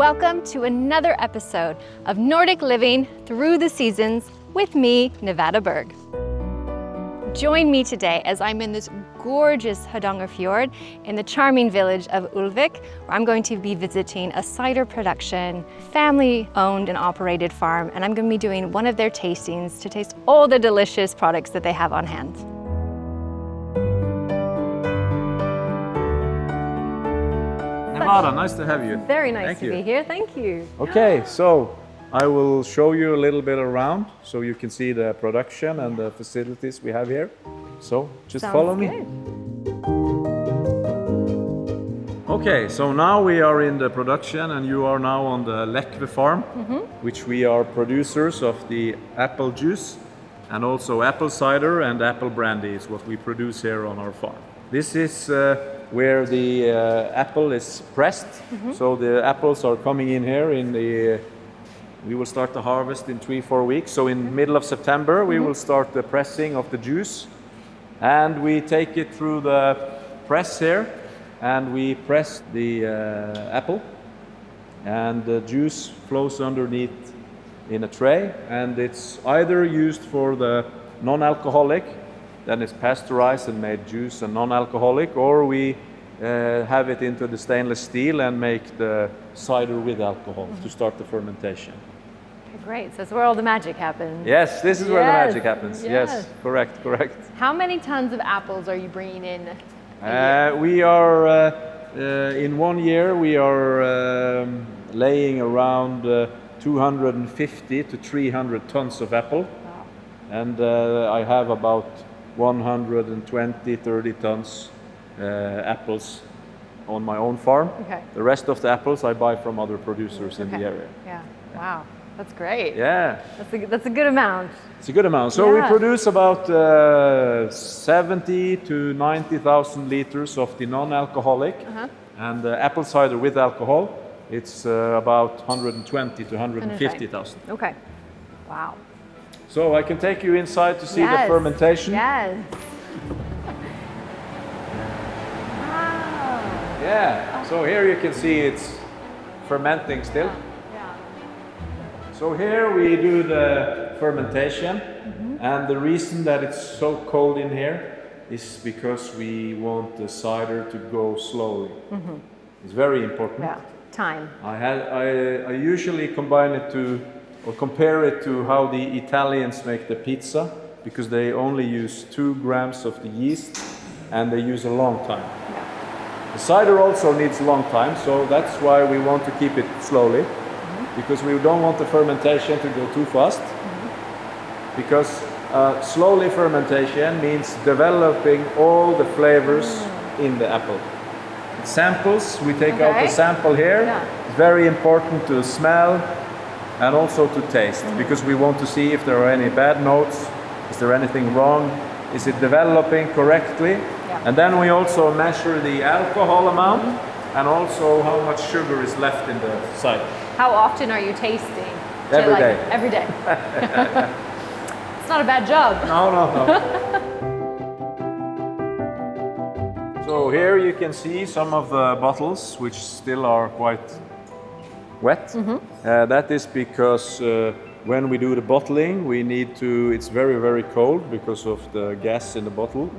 Welcome to another episode of Nordic Living Through the Seasons with me, Nevada Berg. Join me today as I'm in this gorgeous Hardangerfjord in the charming village of Ulvik, where I'm going to be visiting a cider production, family-owned and operated farm, and I'm going to be doing one of their tastings to taste all the delicious products that they have on hand. Nevada, nice to have you. Very nice to be here, thank you. Okay, so I will show you a little bit around so you can see the production and the facilities we have here. So just follow me. Okay, so now we are in the production and you are now on the Lekve farm, which we are producers of the apple juice and also apple cider and apple brandy is what we produce here on our farm. This is where the apple is pressed. So the apples are coming in here in the we will start the harvest in 3-4 weeks. So in middle of September, we will start the pressing of the juice. And we take it through the press here. And we press the apple. And the juice flows underneath in a tray. And it's either used for the non-alcoholic, then it's pasteurized and made juice and non-alcoholic, or we have it into the stainless steel and make the cider with alcohol to start the fermentation. Great, so that's where all the magic happens. Yes, this is where the magic happens. Yes, correct. How many tons of apples are you bringing in? We are, in 1 year, we are laying around 250 to 300 tons of apple. Wow. And I have about 120-30 tons apples on my own farm. Okay. The rest of the apples I buy from other producers in the area. Yeah, wow, that's great. Yeah. That's a good amount. It's a good amount. So we produce about 70 to 90,000 liters of the non-alcoholic. And the apple cider with alcohol, it's about 120 to 150,000. Okay, wow. So I can take you inside to see the fermentation. Yes. Yeah, so here you can see it's fermenting still. Yeah. So here we do the fermentation, and the reason that it's so cold in here is because we want the cider to go slowly. It's very important. Yeah, time. I usually combine it to, or compare it to how the Italians make the pizza, because they only use 2 grams of the yeast, and they use a long time. Yeah. The cider also needs a long time, so that's why we want to keep it slowly, because we don't want the fermentation to go too fast, because slowly fermentation means developing all the flavors in the apple. Samples, we take out the sample here. It's very important to smell and also to taste, because we want to see if there are any bad notes, is there anything wrong, is it developing correctly? And then we also measure the alcohol amount and also how much sugar is left in the cider. How often are you tasting? Every day. Every day. It's not a bad job. No. So here you can see some of the bottles which still are quite wet. That is because when we do the bottling, we need to, it's very, very cold because of the gas in the bottle.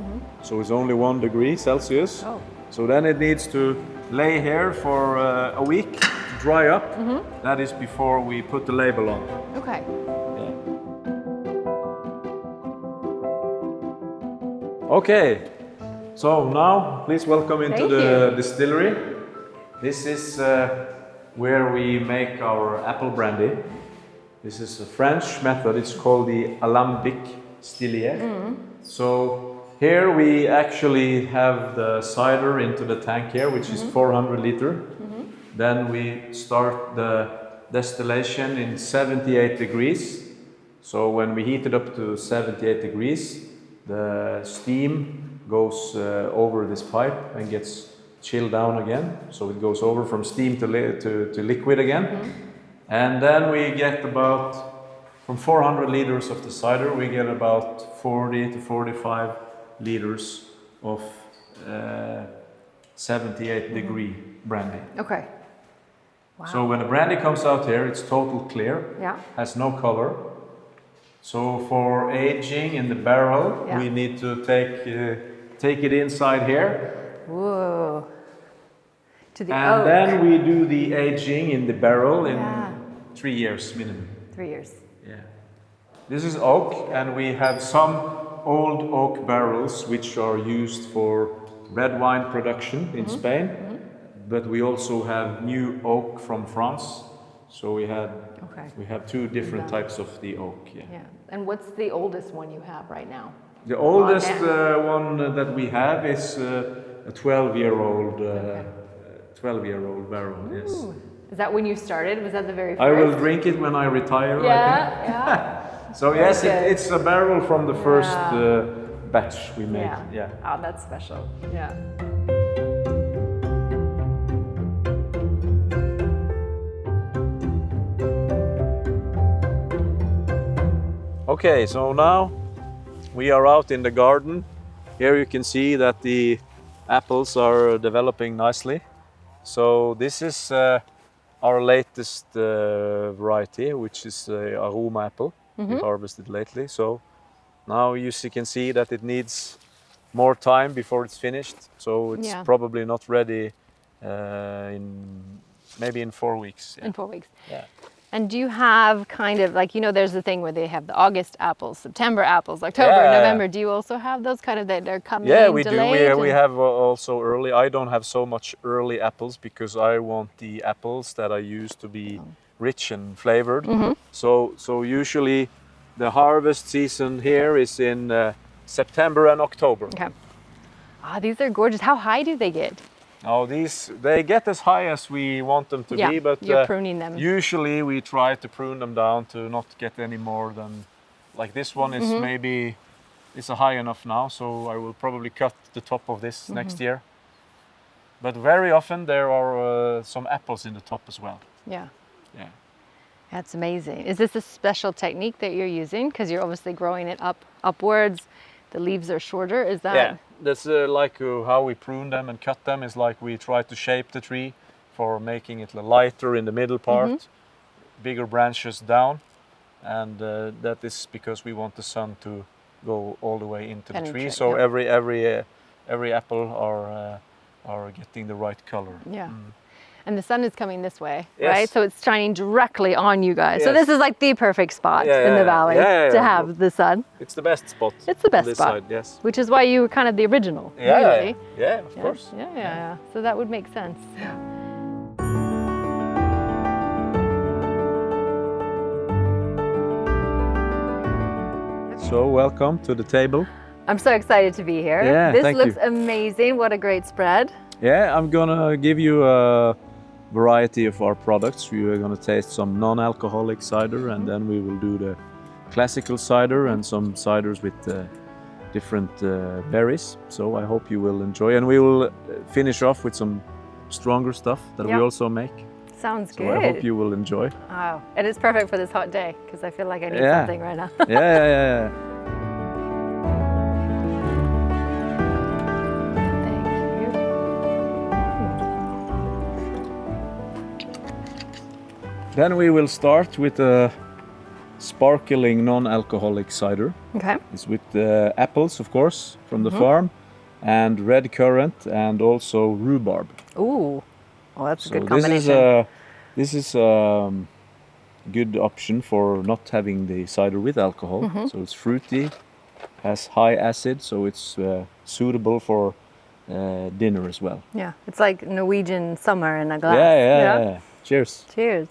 So it's only 1 degree Celsius. So then it needs to lay here for a week to dry up. That is before we put the label on. Okay. Okay, so now please welcome into the distillery. This is where we make our apple brandy. This is a French method, it's called the alambic stillier. So here we actually have the cider into the tank here, which is 400 liter. Then we start the distillation in 78 degrees. So when we heat it up to 78 degrees, the steam goes over this pipe and gets chilled down again. So it goes over from steam to liquid again. And then we get about, from 400 liters of the cider, we get about 40 to 45 liters of 78 degree brandy. Okay. So when the brandy comes out here, it's total clear, Yeah. has no color. So for aging in the barrel, Yeah. we need to take it inside here. Whoa. To the And oak. then we do the aging in the barrel in Yeah. 3 years minimum. 3 years. Yeah. This is oak, and we have some old oak barrels which are used for red wine production in Spain. But we also have new oak from France. So we have two different types of the oak. Yeah. Yeah. And what's the oldest one you have right now? The oldest one that we have is a 12-year-old 12-year-old barrel. Yes. Ooh. Is that when you started? Was that the very first? I will drink it when I retire. I think. Yeah. So yes, it's a barrel from the first batch we made. Yeah. Oh, that's special. Yeah. Okay, so now we are out in the garden. Here you can see that the apples are developing nicely. So this is our latest variety, which is aroma apple. We harvested lately. So now you can see that it needs more time before it's finished. So it's probably not ready maybe in 4 weeks. In 4 weeks. Yeah. And do you have kind of like, there's the thing where they have the August apples, September apples, October, November. Do you also have those kind of that they're coming we delayed? do. We have also early. I don't have so much early apples because I want the apples that I use to be rich and flavored. So usually the harvest season here is in September and October. Okay. Ah, these are gorgeous. How high do they get? Oh, they get as high as we want them to be, but you're pruning them. Usually we try to prune them down to not get any more than, like this one is maybe, it's high enough now, so I will probably cut the top of this next year. But very often there are some apples in the top as well. Yeah. Yeah. That's amazing. Is this a special technique that you're using? Because you're obviously growing it upwards. The leaves are shorter. Is that? Yeah, that's like how we prune them and cut them. Is like we try to shape the tree for making it lighter in the middle part, bigger branches down, and that is because we want the sun to go all the way into the tree. So every apple are getting the right color. Yeah. And the sun is coming this way, right? So it's shining directly on you guys. So this is like the perfect spot in the valley to have the sun. It's the best spot. It's the best on this spot. Side, yes. Which is why you were kind of the original. Yeah, really. Yeah, of course. Yeah. So that would make sense. So welcome to the table. I'm so excited to be here. Yeah, this thank looks you. amazing. What a great spread. Yeah, I'm gonna give you a variety of our products. We are gonna taste some non-alcoholic cider, and then we will do the classical cider and some ciders with different berries. So I hope you will enjoy, and we will finish off with some stronger stuff that we also make. Sounds good. So I hope you will enjoy. Wow, and it's perfect for this hot day because I feel like I need something right now. Yeah. Then we will start with a sparkling non-alcoholic cider. Okay. It's with apples, of course, from the farm, and red currant, and also rhubarb. Ooh, well, that's a good combination. This is a good option for not having the cider with alcohol. So it's fruity, has high acid, so it's suitable for dinner as well. Yeah, it's like Norwegian summer in a glass. Yeah. Cheers. Cheers.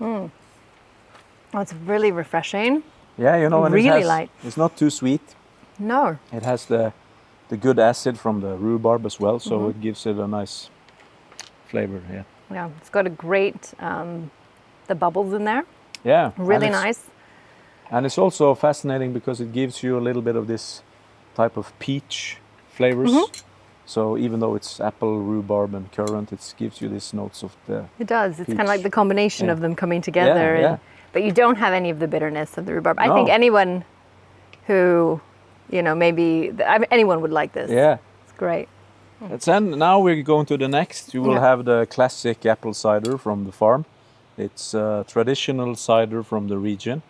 Oh, it's really refreshing. Yeah, and really light. It's not too sweet. No. It has the good acid from the rhubarb as well, so it gives it a nice flavor. Yeah, it's got a great the bubbles in there. Yeah, really nice. And it's also fascinating because it gives you a little bit of this type of peach flavors. So even though it's apple, rhubarb, and currant, it gives you these notes of the It does. It's peach. kind of like the combination of them coming together. But you don't have any of the bitterness of the rhubarb. I think anyone who, maybe anyone would like this. Yeah. It's Great. And then now we're going to the next. You will Yeah. have the classic apple cider from the farm. It's a traditional cider from the region,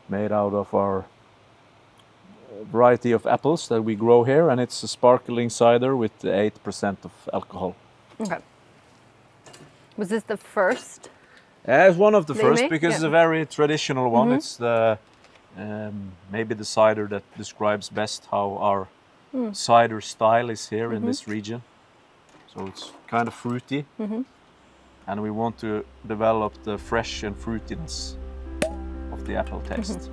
made out of our variety of apples that we grow here, and it's a sparkling cider with 8% of alcohol. Okay. Was this the first? It's one of the That you first made? because Yeah. it's a very traditional one. It's the maybe the cider that describes best how our cider style is here in this region. So it's kind of fruity, and we want to develop the fresh and fruitiness of the apple taste.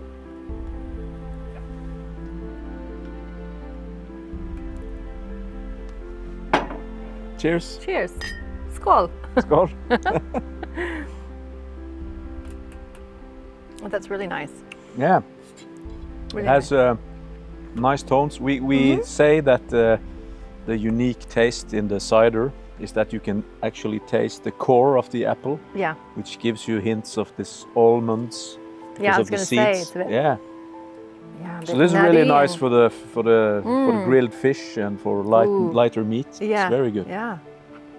Cheers. Cheers. Skål. Skål. Oh, that's really nice. Yeah, Really it has nice tones. We say that the unique taste in the cider is that you can actually taste the core of the apple, Yeah. which gives you hints of this almonds Yeah, I because was of the going to say seeds. it's a bit. Yeah, Yeah. A so bit this is really nutty nice and- for the grilled fish and for lighter meat. Yeah. It's very good. Yeah.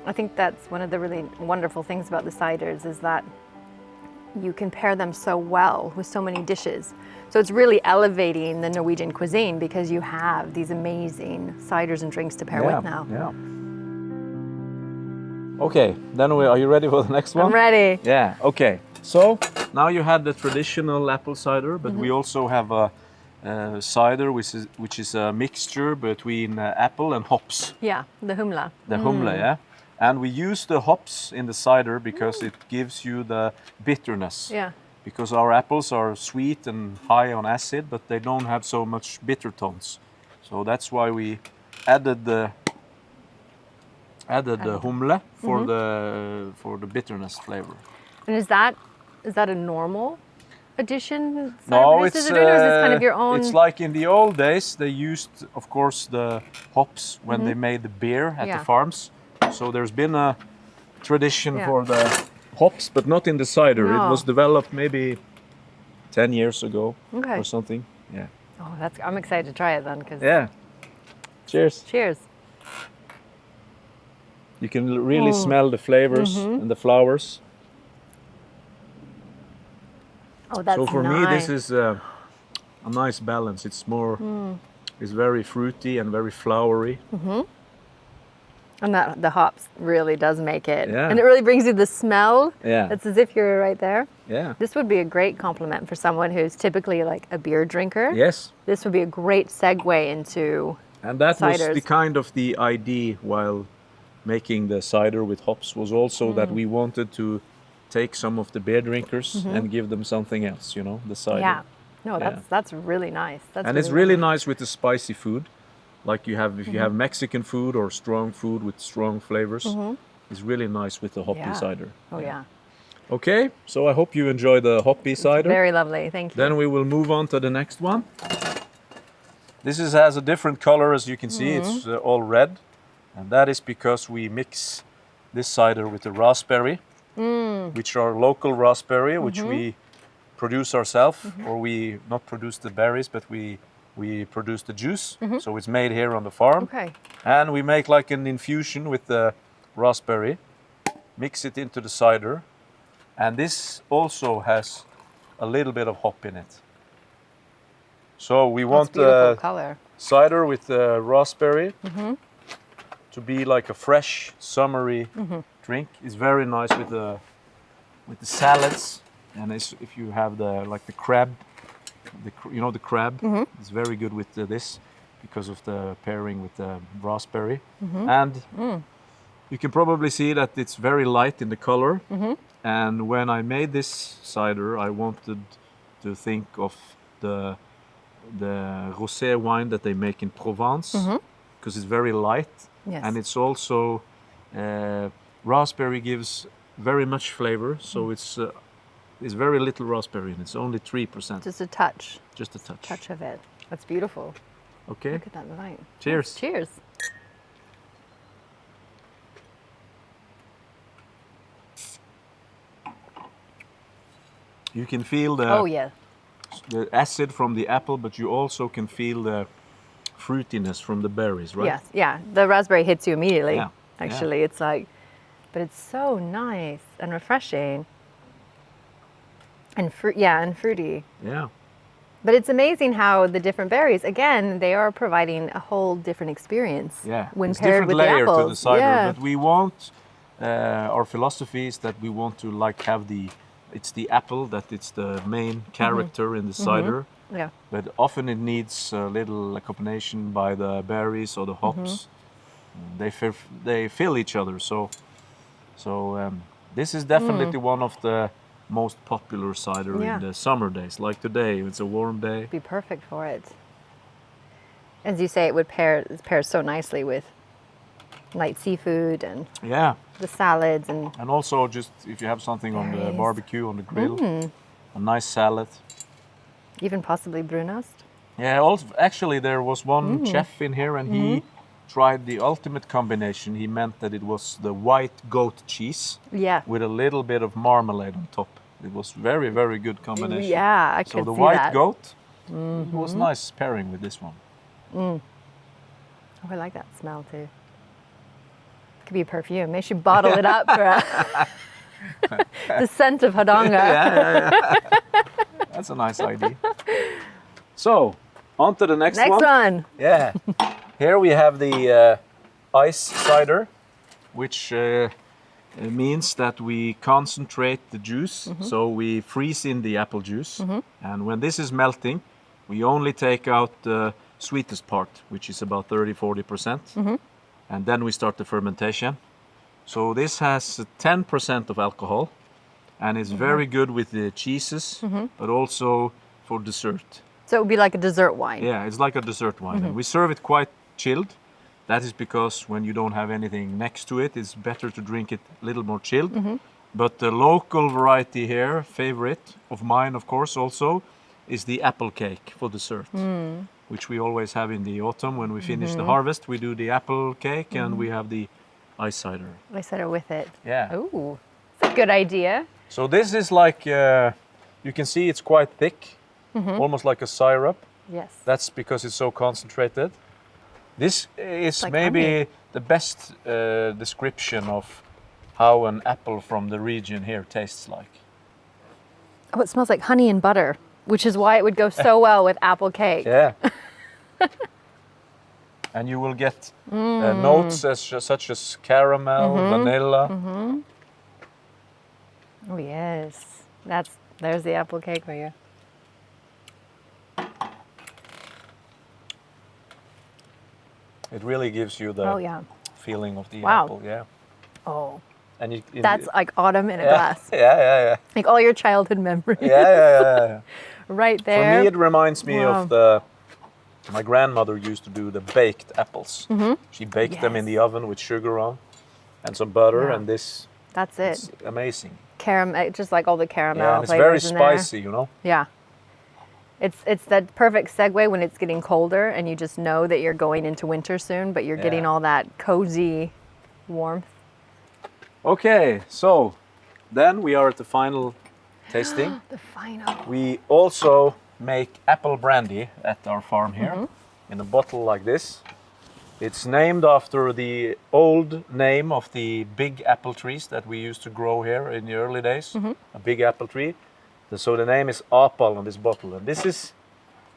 I think that's one of the really wonderful things about the ciders is that you can pair them so well with so many dishes. So it's really elevating the Norwegian cuisine because you have these amazing ciders and drinks to pair with now. Yeah. Okay, then are you ready for the next one? I'm ready. Yeah, okay. So now you had the traditional apple cider, but we also have a cider which is a mixture between apple and hops, Yeah, the humla. the humle, yeah? And we use the hops in the cider because it gives you the bitterness. Yeah. Because our apples are sweet and high on acid, but they don't have so much bitter tones. So that's why we added the humle for the bitterness flavor. And is that a normal addition? No, or is this kind of your own? It's like in the old days they used, of course, the hops when they made the beer at Yeah. the farms. So there's been a tradition Yeah. for the hops, but not in the cider. It No. was developed maybe 10 years ago Okay. or something. Yeah. Oh, I'm excited to try it then because. Yeah. Cheers. Cheers. You can really smell the flavors and the flowers. Oh, that's So for nice. me, this is a nice balance. It's more, it's very fruity and very flowery. And the hops really does make it. Yeah. And it really brings you the smell. Yeah. It's as if you're right there. Yeah. This would be a great compliment for someone who's typically like a beer drinker. Yes. This would be a great segue into. And that was Ciders. the kind of the idea while making the cider with hops was also that we wanted to take some of the beer drinkers and give them something else, you know, the cider. Yeah. No, Yeah. that's really nice. That's And it's really nice with the spicy food. Like you have, if you have Mexican food or strong food with strong flavors, it's really nice with the hoppy Yeah. cider. Oh yeah. Okay, so I hope you enjoy the hoppy cider. Very lovely. Thank you. Then we will move on to the next one. This has a different color, as you can see. It's all red. And that is because we mix this cider with the raspberry, which are local raspberry, which we produce ourselves, or we not produce the berries, but we produce the juice. So it's made here on the farm. Okay. And we make like an infusion with the raspberry, mix it into the cider. And this also has a little bit of hop in it. So we That's want beautiful color. cider with the raspberry to be like a fresh, summery drink. It's very nice with the salads, and if you have the crab, the crab, it's very good with this because of the pairing with the raspberry. And you can probably see that it's very light in the color. And when I made this cider, I wanted to think of the rosé wine that they make in Provence, because it's very light. Yes. And it's also raspberry gives very much flavor, so it's very little raspberry, and it's only 3%. Just a touch. Just a touch. Touch of it. That's beautiful. Okay. Look at that light. Cheers. Cheers. You can feel Oh yeah. the acid from the apple, but you also can feel the fruitiness from the berries, right? Yes, yeah. The raspberry hits you immediately. Yeah, Actually, it's like, but it's so nice and refreshing. And fruity. Yeah. But it's amazing how the different berries, again, they are providing a whole different experience. Yeah. When it's paired different with layer the apples. to the cider, Yeah. but we want our philosophy is that we want to like have it's the apple that it's the main character in the cider. Yeah. But often it needs a little combination by the berries or the hops. They fill each other. So this is definitely one of the most popular cider in the summer days. Like today, it's a warm day. Be perfect for it. As you say, it pairs so nicely with light seafood and the salads and also just if you have something on the berries. barbecue on the grill, a nice salad. Even possibly brunost. Yeah, also actually there was one chef in here and he tried the ultimate combination. He meant that it was the white goat cheese with a little bit of marmalade on top. It was very, very good combination. Yeah, I so could the see white that. goat was nice pairing with this one. Oh, I like that smell too. Could be a perfume. Maybe should bottle it up for the scent of Hardanger. Yeah. That's a nice idea. So, on to the next one. Next one. Yeah. Here we have the ice cider, which means that we concentrate the juice. So we freeze in the apple juice. And when this is melting, we only take out the sweetest part, which is about 30-40%. And then we start the fermentation. So this has 10% of alcohol and is very good with the cheeses, but also for dessert. So it would be like a dessert wine. Yeah, it's like a dessert wine. And we serve it quite chilled. That is because when you don't have anything next to it, it's better to drink it a little more chilled. But the local variety here, favorite of mine, of course, also, is the apple cake for dessert, which we always have in the autumn. When we finish the harvest, we do the apple cake and we have the ice cider. Ice cider with it. Yeah. Ooh, it's a good idea. So this is like, you can see it's quite thick, almost like a syrup. Yes. That's because it's so concentrated. This is like maybe honey. the best description of how an apple from the region here tastes like. Oh, it smells like honey and butter, which is why it would go so well with apple cake. Yeah. And you will get notes such as caramel, vanilla. Oh yes, there's the apple cake for you. It really gives you the feeling of the apple. Yeah. Oh, And that's like autumn in a glass. Yeah. Like all your childhood memories. Yeah. Right there. For me, it reminds me of my grandmother used to do the baked apples. She baked them in the oven with sugar on and some butter, and this. That's it. It's amazing. Caramel, just like all the caramel Yeah, and it's flavors very in there. spicy, you know. Yeah. It's that perfect segue when it's getting colder and you just know that you're going into winter soon, but you're getting all that cozy warmth. Okay, so then we are at the final tasting. The final. We also make apple brandy at our farm here in a bottle like this. It's named after the old name of the big apple trees that we used to grow here in the early days, a big apple tree. So the name is Apal on this bottle. And this is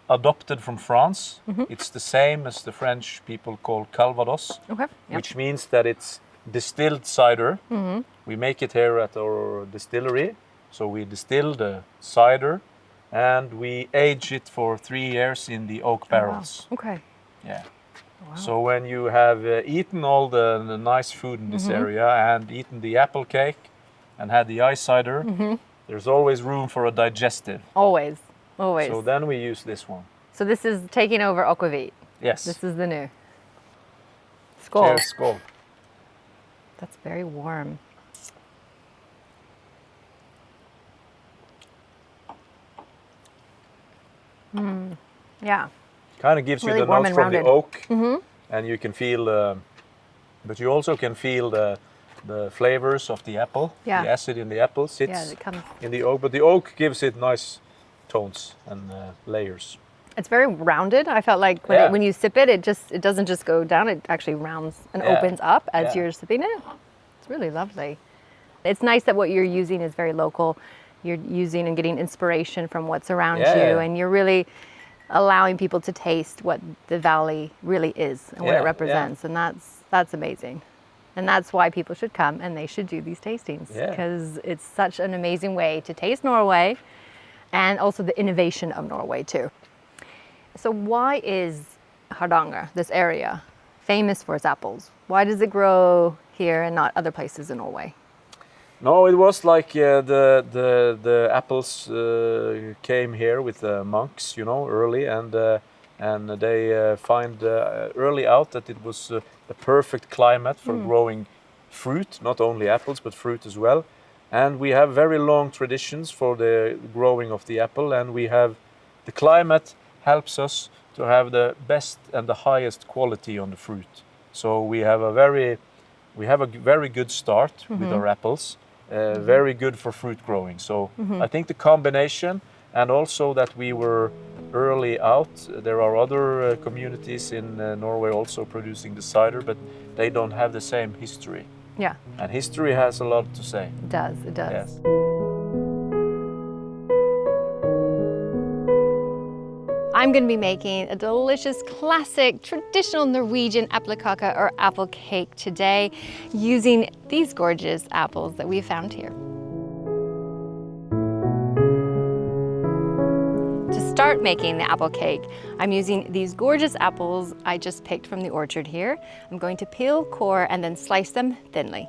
adopted from France. It's the same as the French people call Calvados, which means that it's distilled cider. We make it here at our distillery. So we distill the cider and we age it for 3 years in the oak barrels. Wow. Okay. Yeah. Wow. So when you have eaten all the nice food in this area and eaten the apple cake and had the ice cider, there's always room for a digestive. Always. Always. So then we use this one. So this is taking over aquavit. Yes. This is the new. Skål. Cheers, skål. That's very warm. Yeah. Kind of gives Really you the warm notes and from the rounded. oak, and you can feel, but you also can feel the flavors of the apple. Yeah. The acid in the apple sits Yeah, it comes. in the oak, but the oak gives it nice tones and layers. It's very rounded. I felt like when you sip it, it doesn't just go down. It actually rounds and opens up as you're sipping it. It's really lovely. It's nice that what you're using is very local. You're using and getting inspiration from what's around you, and you're really allowing people to taste what the valley really is and what it represents, and that's amazing. And that's why people should come and they should do these tastings, because it's such an amazing way to taste Norway and also the innovation of Norway too. So why is Hardanger, this area, famous for its apples? Why does it grow here and not other places in Norway? No, it was like the apples came here with the monks, you know, early, and they find early out that it was the perfect climate for growing fruit, not only apples but fruit as well. And we have very long traditions for the growing of the apple, and we have the climate helps us to have the best and the highest quality on the fruit. So we have a very good start with our apples. Very good for fruit growing. So I think the combination, and also that we were early out. There are other communities in Norway also producing the cider, but they don't have the same history. Yeah. And history has a lot to say. It does. Yes. I'm going to be making a delicious, classic, traditional Norwegian apelkake or apple cake today using these gorgeous apples that we found here. To start making the apple cake, I'm using these gorgeous apples I just picked from the orchard here. I'm going to peel, core, and then slice them thinly.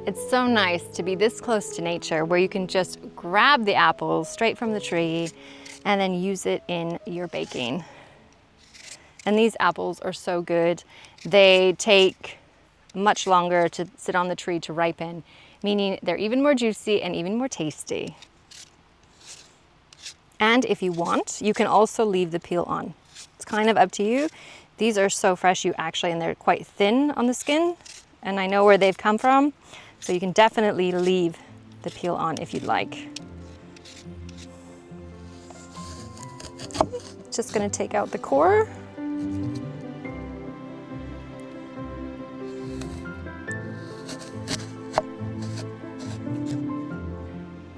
It's so nice to be this close to nature where you can just grab the apples straight from the tree and then use it in your baking. And these apples are so good. They take much longer to sit on the tree to ripen, meaning they're even more juicy and even more tasty. And if you want, you can also leave the peel on. It's kind of up to you. These are so fresh, and they're quite thin on the skin, and I know where they've come from. So you can definitely leave the peel on if you'd like. Just gonna take out the core.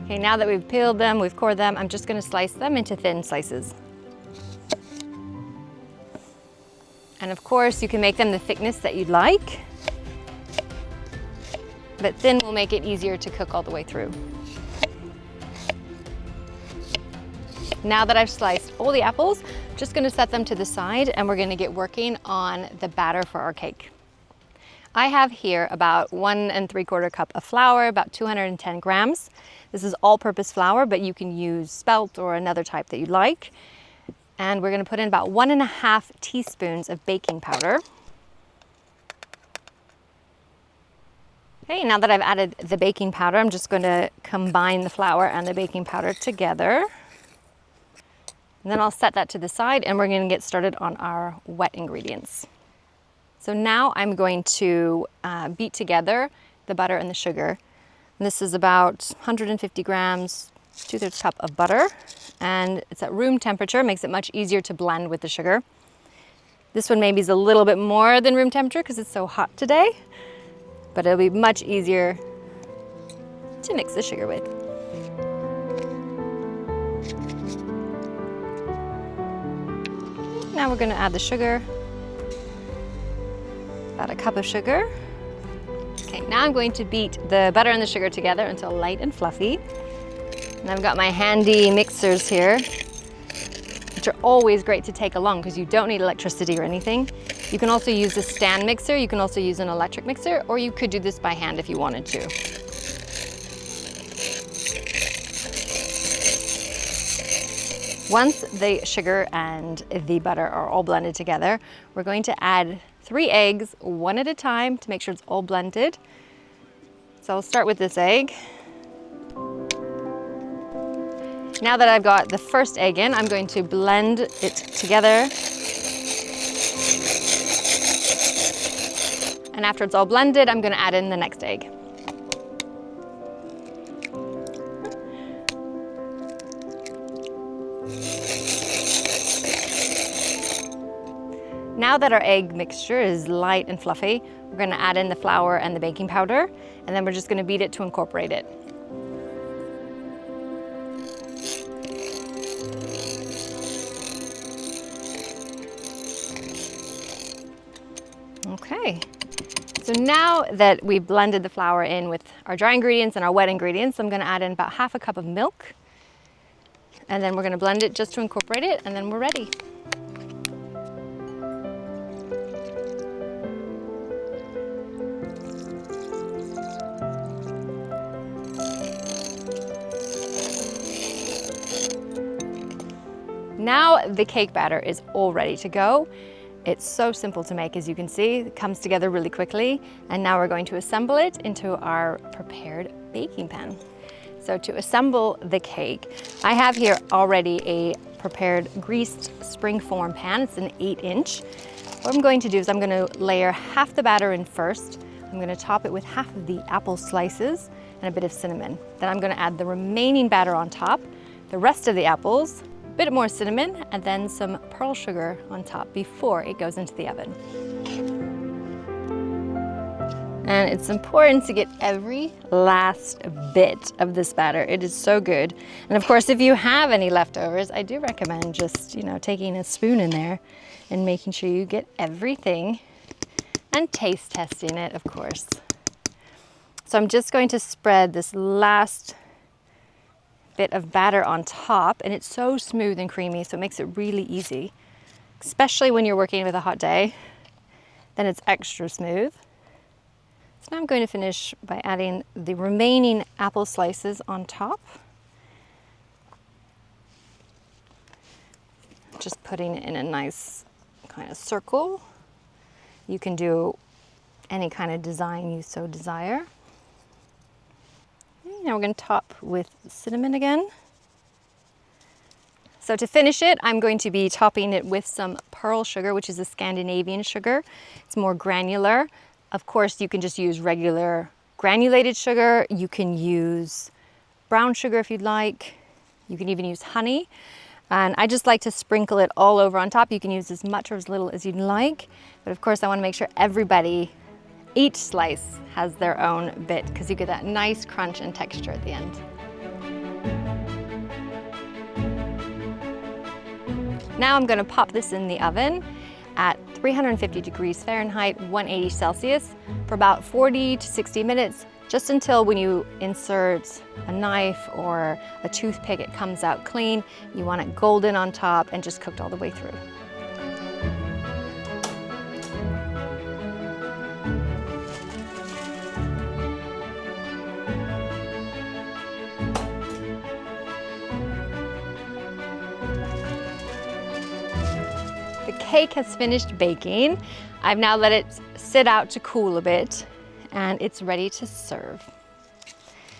Okay, now that we've peeled them, we've cored them, I'm just gonna slice them into thin slices. And of course, you can make them the thickness that you'd like. But thin will make it easier to cook all the way through. Now that I've sliced all the apples, I'm just gonna set them to the side and we're gonna get working on the batter for our cake. I have here about 1 3/4 cup of flour, about 210 grams. This is all-purpose flour, but you can use spelt or another type that you like. And we're gonna put in about 1.5 teaspoons of baking powder. Okay, now that I've added the baking powder, I'm just going to combine the flour and the baking powder together. And then I'll set that to the side and we're going to get started on our wet ingredients. So now I'm going to beat together the butter and the sugar. And this is about 150 grams, 2/3 cup of butter. And it's at room temperature, makes it much easier to blend with the sugar. This one maybe is a little bit more than room temperature because it's so hot today. But it'll be much easier to mix the sugar with. Now we're going to add the sugar, about a cup of sugar. Okay, now I'm going to beat the butter and the sugar together until light and fluffy. And I've got my handy mixers here, which are always great to take along because you don't need electricity or anything. You can also use a stand mixer, you can also use an electric mixer, or you could do this by hand if you wanted to. Once the sugar and the butter are all blended together, we're going to add 3 eggs, one at a time, to make sure it's all blended. So I'll start with this egg. Now that I've got the first egg in, I'm going to blend it together. And after it's all blended, I'm going to add in the next egg. now that our egg mixture is light and fluffy, we're going to add in the flour and the baking powder, and then we're just going to beat it to incorporate it. Okay, so now that we've blended the flour in with our dry ingredients and our wet ingredients, I'm going to add in about half a cup of milk, and then we're going to blend it just to incorporate it, and then we're ready. Now the cake batter is all ready to go. It's so simple to make, as you can see. It comes together really quickly. And now we're going to assemble it into our prepared baking pan. So to assemble the cake, I have here already a prepared greased springform pan. It's an 8-inch. What I'm going to do is I'm going to layer half the batter in first. I'm going to top it with half of the apple slices and a bit of cinnamon. Then I'm going to add the remaining batter on top, the rest of the apples, a bit more cinnamon, and then some pearl sugar on top before it goes into the oven. And it's important to get every last bit of this batter. It is so good. And of course, if you have any leftovers, I do recommend just, taking a spoon in there and making sure you get everything and taste testing it, of course. So I'm just going to spread this last bit of batter on top, and it's so smooth and creamy, so it makes it really easy, especially when you're working with a hot day. Then it's extra smooth. So now I'm going to finish by adding the remaining apple slices on top. Just putting it in a nice kind of circle. You can do any kind of design you so desire. Now we're going to top with cinnamon again. So to finish it, I'm going to be topping it with some pearl sugar, which is a Scandinavian sugar. It's more granular. Of course, you can just use regular granulated sugar. You can use brown sugar if you'd like. You can even use honey. And I just like to sprinkle it all over on top. You can use as much or as little as you'd like. But of course, I want to make sure each slice has their own bit, because you get that nice crunch and texture at the end. Now I'm going to pop this in the oven at 350 degrees Fahrenheit, 180 Celsius for about 40 to 60 minutes, just until when you insert a knife or a toothpick, it comes out clean. You want it golden on top and just cooked all the way through. The cake has finished baking. I've now let it sit out to cool a bit, and it's ready to serve.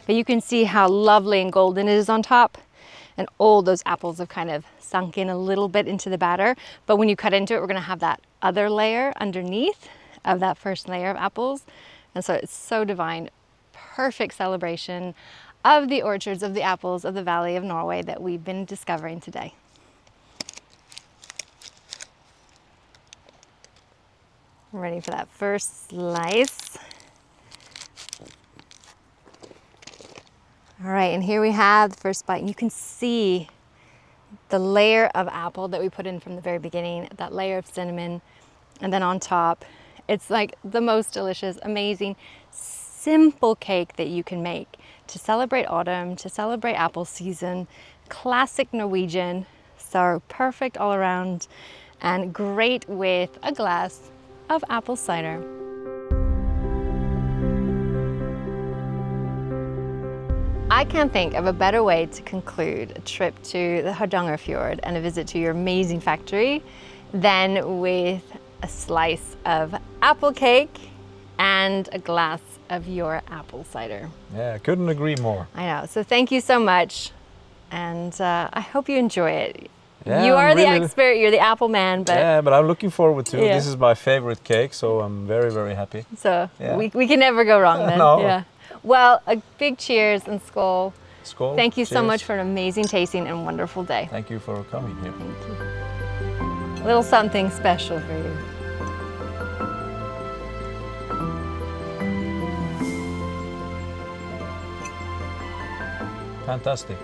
But you can see how lovely and golden it is on top, and all those apples have kind of sunk in a little bit into the batter. But when you cut into it, we're gonna have that other layer underneath of that first layer of apples. And so it's so divine. Perfect celebration of the orchards of the apples of the Valley of Norway that we've been discovering today. I'm ready for that first slice. All right, and here we have the first bite. And you can see the layer of apple that we put in from the very beginning, that layer of cinnamon, and then on top, it's like the most delicious, amazing, simple cake that you can make to celebrate autumn, to celebrate apple season. Classic Norwegian, so perfect all around, and great with a glass of apple cider. I can't think of a better way to conclude a trip to the Hardangerfjord and a visit to your amazing factory than with a slice of apple cake and a glass of your apple cider. Yeah, I couldn't agree more. I know, so thank you so much, and I hope you enjoy it. Yeah, you are the really expert, you're the apple man, but... Yeah, but I'm looking forward to it. Yeah. This is my favorite cake, so I'm very, very happy. So yeah. we can never go wrong then. No. Yeah. Well, a big cheers and skål. Skål. Thank you so Cheers. much for an amazing tasting and wonderful day. Thank you for coming here. Thank you. A little something special for you. Fantastic.